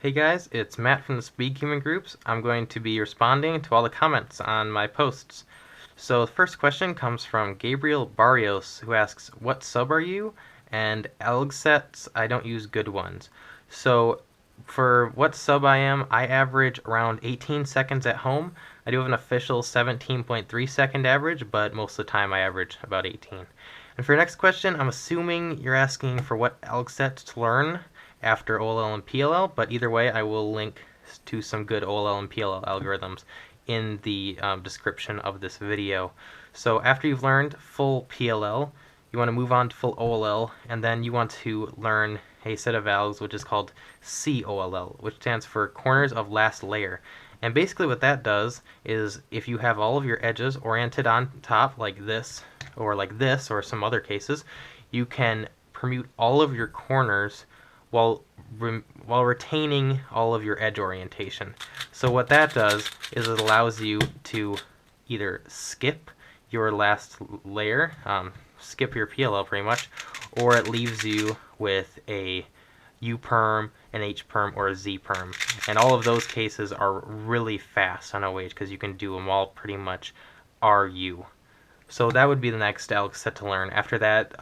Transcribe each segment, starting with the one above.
Hey guys, it's Matt from the Speed Human Groups. I'm going to be responding to all the comments on my posts. So the first question comes from Gabriel Barrios, who asks, "What sub are you?" And alg sets, I don't use good ones. So for what sub I am, I average around 18 seconds at home. I do have an official 17.3 second average, but most of the time I average about 18. And for your next question, I'm assuming you're asking for what alg sets to learn after OLL and PLL, but either way, I will link to some good OLL and PLL algorithms in the description of this video. So after you've learned full PLL, you want to move on to full OLL, and then you want to learn a set of algs which is called COLL, which stands for corners of last layer. And basically what that does is if you have all of your edges oriented on top like this, or some other cases, you can permute all of your corners while retaining all of your edge orientation. So what that does is it allows you to either skip your last layer, skip your PLL pretty much, or it leaves you with a U-perm, an H-perm, or a Z-perm. And all of those cases are really fast on OH because you can do them all pretty much RU. So that would be the next alg set to learn. After that,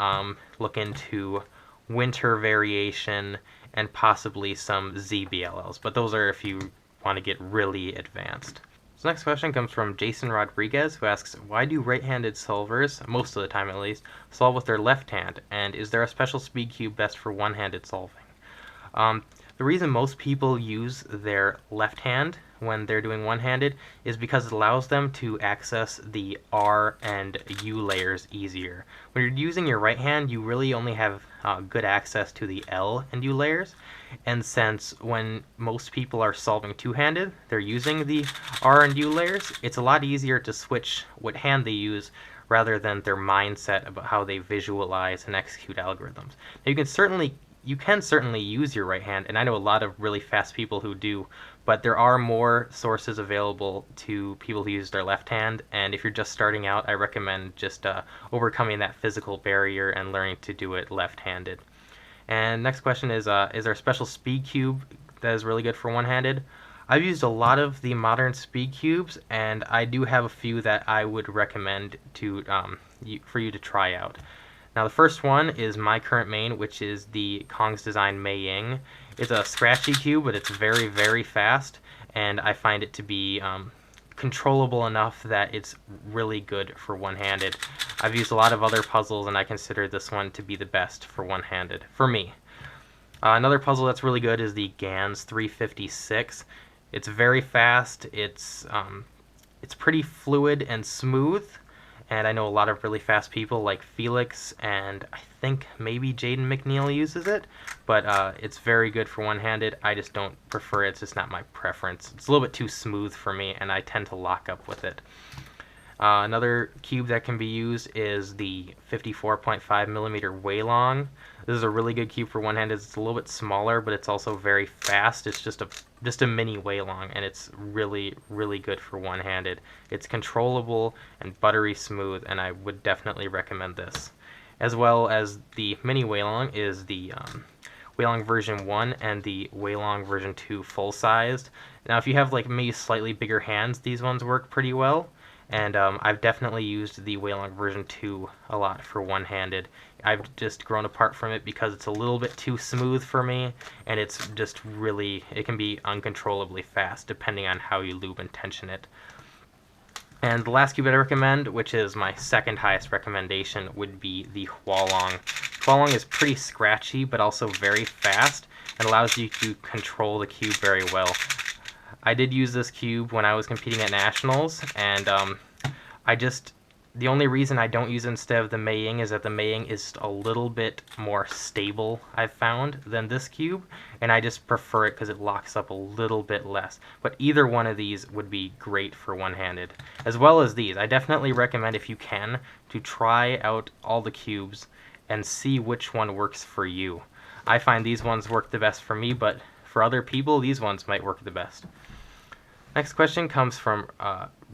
look into winter variation and possibly some ZBLLs, but those are if you want to get really advanced. So next question comes from Jason Rodriguez, who asks, "Why do right-handed solvers, most of the time at least, solve with their left hand, and is there a special speed cube best for one-handed solving?" The reason most people use their left hand when they're doing one-handed is because it allows them to access the R and U layers easier. When you're using your right hand, you really only have good access to the L and U layers, and since when most people are solving two-handed, they're using the R and U layers, it's a lot easier to switch what hand they use rather than their mindset about how they visualize and execute algorithms. Now, you can certainly use your right hand, and I know a lot of really fast people who do, but there are more sources available to people who use their left hand, and if you're just starting out, I recommend just overcoming that physical barrier and learning to do it left-handed. And next question is there a special speed cube that is really good for one-handed? I've used a lot of the modern speed cubes, and I do have a few that I would recommend for you to try out. Now the first one is my current main, which is the Kong's Design Mei Ying. It's a scratchy cube, but it's very, very fast, and I find it to be controllable enough that it's really good for one-handed. I've used a lot of other puzzles, and I consider this one to be the best for one-handed, for me. Another puzzle that's really good is the Gans 356. It's very fast, it's pretty fluid and smooth, and I know a lot of really fast people like Felix, and I think maybe Jaden McNeil uses it, but it's very good for one-handed. I just don't prefer it. It's just not my preference. It's a little bit too smooth for me, and I tend to lock up with it. Another cube that can be used is the 54.5 millimeter Weilong. This is a really good cube for one-handed. It's a little bit smaller, but it's also very fast. It's just a mini Weilong, and it's really, really good for one-handed. It's controllable and buttery smooth, and I would definitely recommend this. As well as the mini Weilong is the Weilong version 1 and the Weilong version 2 full-sized. Now, if you have like maybe slightly bigger hands, these ones work pretty well. And I've definitely used the Weilong version 2 a lot for one-handed. I've just grown apart from it because it's a little bit too smooth for me, and it's just really, it can be uncontrollably fast depending on how you lube and tension it. And the last cube that I recommend, which is my second highest recommendation, would be the Hualong. Hualong is pretty scratchy, but also very fast, and allows you to control the cube very well. I did use this cube when I was competing at nationals, and the only reason I don't use it instead of the Mei Ying is that the Mei Ying is a little bit more stable, I've found, than this cube, and I just prefer it because it locks up a little bit less. But either one of these would be great for one-handed, as well as these. I definitely recommend, if you can, to try out all the cubes and see which one works for you. I find these ones work the best for me, but for other people, these ones might work the best. Next question comes from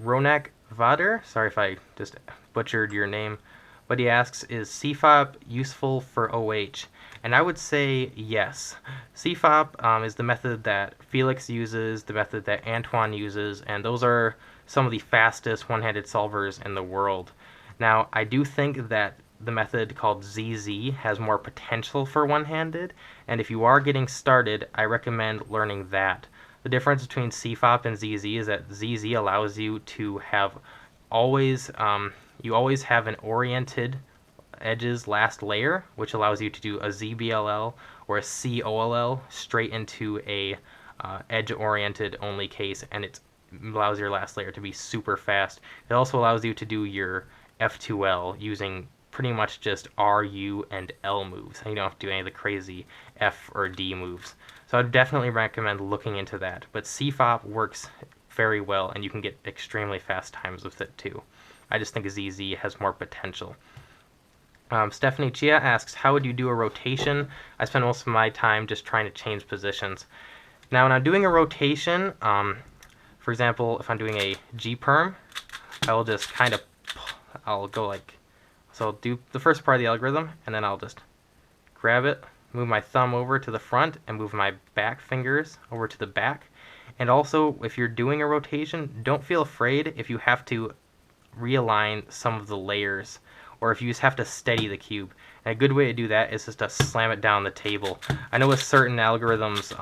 Ronak Vader. Sorry if I just butchered your name. but he asks, is CFOP useful for OH? And I would say yes. CFOP is the method that Felix uses, the method that Antoine uses, and those are some of the fastest one-handed solvers in the world. Now, I do think that the method called ZZ has more potential for one-handed, and if you are getting started, I recommend learning that. The difference between CFOP and ZZ is that ZZ allows you to have you always have an oriented edges last layer, which allows you to do a ZBLL or a COLL straight into a edge-oriented only case, and it allows your last layer to be super fast. It also allows you to do your F2L using pretty much just R, U, and L moves. And you don't have to do any of the crazy F or D moves. So I'd definitely recommend looking into that. But CFOP works very well, and you can get extremely fast times with it too. I just think ZZ has more potential. Stephanie Chia asks, how would you do a rotation? I spend most of my time just trying to change positions. Now, when I'm doing a rotation, for example, if I'm doing a G-perm, I will just I'll go like, so I'll do the first part of the algorithm, and then I'll just grab it, move my thumb over to the front, and move my back fingers over to the back. And also, if you're doing a rotation, don't feel afraid if you have to realign some of the layers, or if you just have to steady the cube. And a good way to do that is just to slam it down the table. I know with certain algorithms,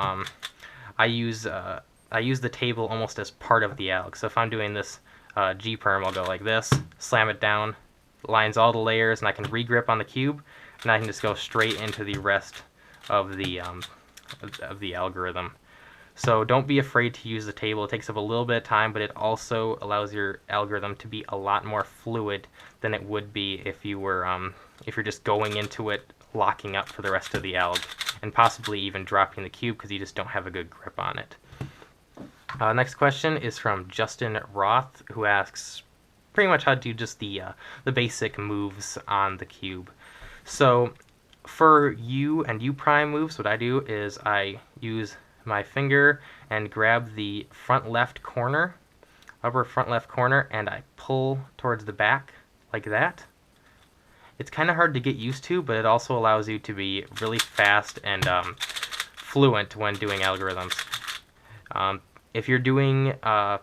I use the table almost as part of the alg. So if I'm doing this G-perm, I'll go like this, slam it down, lines all the layers, and I can regrip on the cube, and I can just go straight into the rest of the algorithm. So don't be afraid to use the table. It takes up a little bit of time, but it also allows your algorithm to be a lot more fluid than it would be if you're just going into it, locking up for the rest of the alg, and possibly even dropping the cube because you just don't have a good grip on it. Next question is from Justin Roth, who asks pretty much how to do just the basic moves on the cube. So for U and U prime moves, what I do is I use my finger and grab the front left corner, upper front left corner, and I pull towards the back like that. It's kind of hard to get used to, but it also allows you to be really fast and fluent when doing algorithms. If you're doing a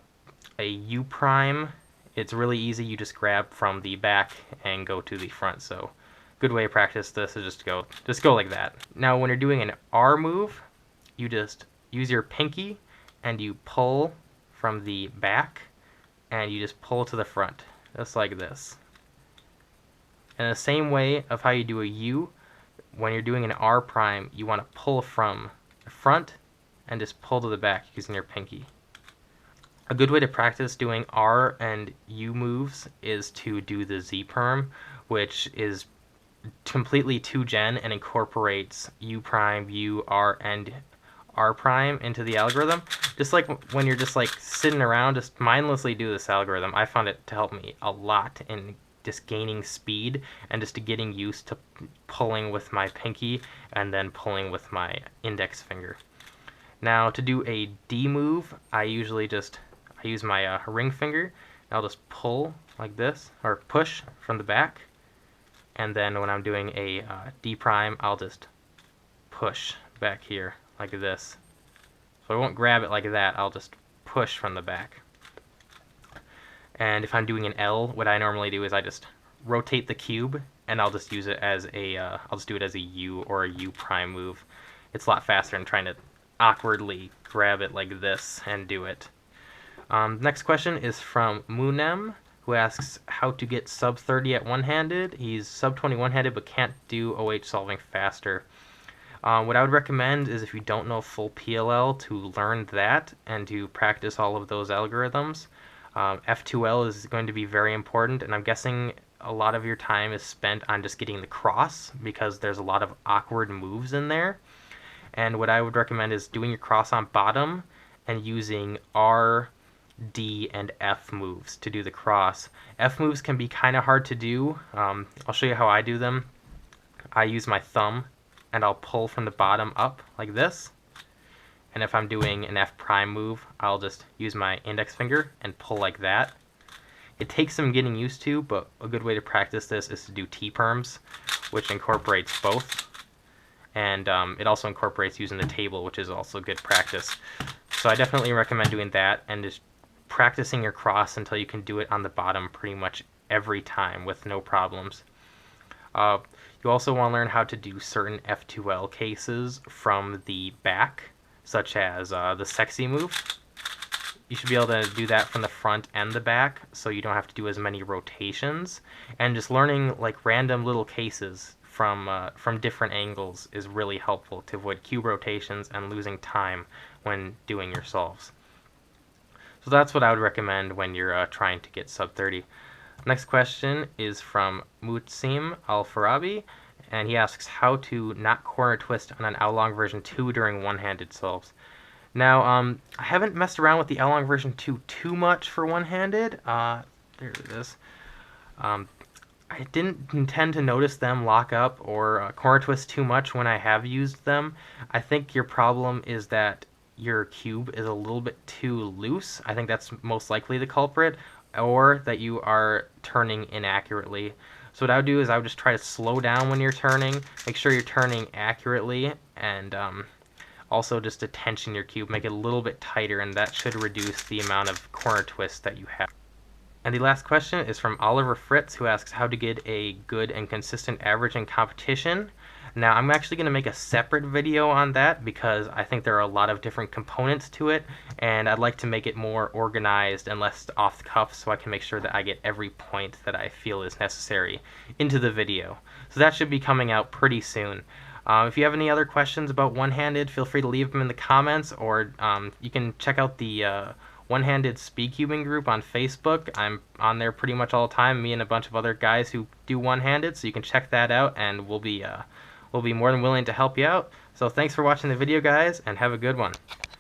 U prime, it's really easy. You just grab from the back and go to the front. So good way to practice this is just go like that. Now when you're doing an R move, you just use your pinky and you pull from the back and you just pull to the front, just like this. In the same way of how you do a U, when you're doing an R prime, you want to pull from the front and just pull to the back using your pinky. A good way to practice doing R and U moves is to do the Z perm, which is completely 2-gen and incorporates U prime, U, R, and R prime into the algorithm. Just like when you're just like sitting around, just mindlessly do this algorithm. I found it to help me a lot in just gaining speed and just getting used to pulling with my pinky and then pulling with my index finger. Now to do a D move, I use my ring finger, and I'll just pull like this, or push from the back, and then when I'm doing a D prime, I'll just push back here like this. So I won't grab it like that, I'll just push from the back. And if I'm doing an L, what I normally do is I just rotate the cube, and I'll just use it as I'll just do it as a U or a U prime move. It's a lot faster than trying to awkwardly grab it like this and do it. Next question is from Munem, who asks how to get sub 30 at one-handed. He's sub 20 one-handed but can't do OH solving faster. What I would recommend is if you don't know full PLL to learn that and to practice all of those algorithms. F2L is going to be very important, and I'm guessing a lot of your time is spent on just getting the cross because there's a lot of awkward moves in there. And what I would recommend is doing your cross on bottom and using R, D, and F moves to do the cross. F moves can be kind of hard to do. I'll show you how I do them. I use my thumb and I'll pull from the bottom up like this. And if I'm doing an F prime move, I'll just use my index finger and pull like that. It takes some getting used to, but a good way to practice this is to do T-perms, which incorporates both. And it also incorporates using the table, which is also good practice. So I definitely recommend doing that and just practicing your cross until you can do it on the bottom pretty much every time with no problems. You also want to learn how to do certain F2L cases from the back, such as the sexy move. You should be able to do that from the front and the back, so you don't have to do as many rotations. And just learning like random little cases from different angles is really helpful to avoid cube rotations and losing time when doing your solves. So that's what I would recommend when you're trying to get sub 30. Next question is from Mutsim Al-Farabi, and he asks how to not corner twist on an Along version 2 during one-handed solves. Now, I haven't messed around with the Along version 2 too much for one-handed. There it is. I didn't intend to notice them lock up or corner twist too much when I have used them. I think your problem is that your cube is a little bit too loose. I think that's most likely the culprit, or that you are turning inaccurately. So what I would do is I would just try to slow down when you're turning, make sure you're turning accurately, and also just to tension your cube, make it a little bit tighter, and that should reduce the amount of corner twist that you have. And the last question is from Oliver Fritz, who asks how to get a good and consistent average in competition. Now, I'm actually going to make a separate video on that because I think there are a lot of different components to it, and I'd like to make it more organized and less off the cuff so I can make sure that I get every point that I feel is necessary into the video. So that should be coming out pretty soon. If you have any other questions about one-handed, feel free to leave them in the comments, or you can check out the one-handed speed cubing group on Facebook. I'm on there pretty much all the time, me and a bunch of other guys who do one-handed, so you can check that out, and we'll be more than willing to help you out. So thanks for watching the video, guys, and have a good one.